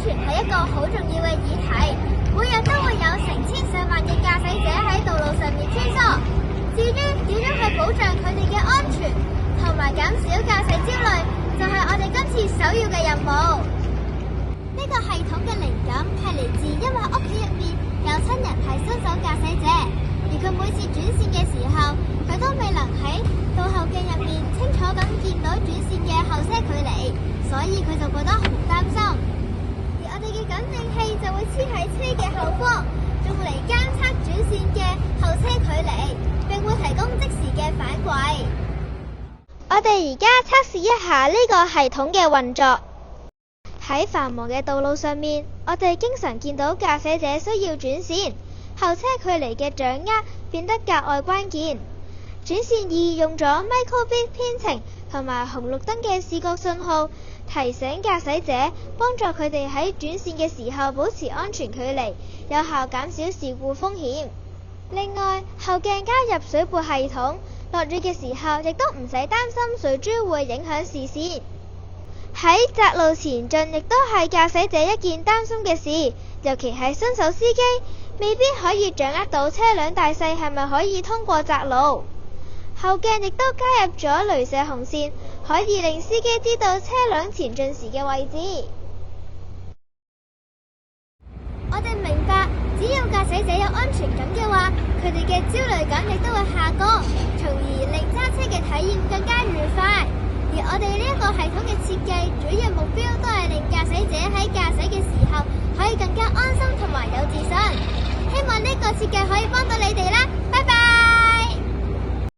全係一個好重要嘅議題，每日都會有成千上萬嘅駕駛者喺道路上面穿梭。至於點樣去保障佢哋嘅安全，同埋減少駕駛焦慮，就係我哋今次首要嘅任務。呢個系統嘅靈感係嚟自因為屋企入面有親人係新手駕駛者，而佢每次轉線嘅時候，佢都未能喺倒後鏡入面清楚咁見到轉線嘅後車距離，所以佢就覺得好擔心。而我哋嘅感應器就會黐喺車嘅後方，仲會嚟監測轉線嘅後車距離，並會提供即時嘅反饋。我哋而家測試一下呢個系統嘅運作。喺繁忙嘅道路上面，我哋經常見到駕駛者需要轉線，後車距離嘅掌握變得格外關鍵。轉線儀用咗 microbit 編程同埋紅綠燈嘅視覺信號，提醒駕駛者，幫助佢哋喺轉線嘅時候保持安全距離，有效減少事故風險。另外，後鏡加入水撥系統，落雨嘅時候亦都唔使擔心水珠會影響視線。喺窄路前進亦都係駕駛者一件擔心嘅事，尤其係新手司機，未必可以掌握到車輛大細係咪可以通過窄路。後鏡亦都加入咗雷射紅線，可以令司機知道車輛前進時嘅位置。我哋明白，只要駕駛者有安全感嘅話，佢哋嘅焦慮感亦都會下降，從而令揸車嘅體驗更加愉快。而我哋呢一個系統嘅設計，主要目標都係令駕駛者喺駕駛嘅時候可以更加安心同埋有自信。希望呢個設計可以幫到你哋啦。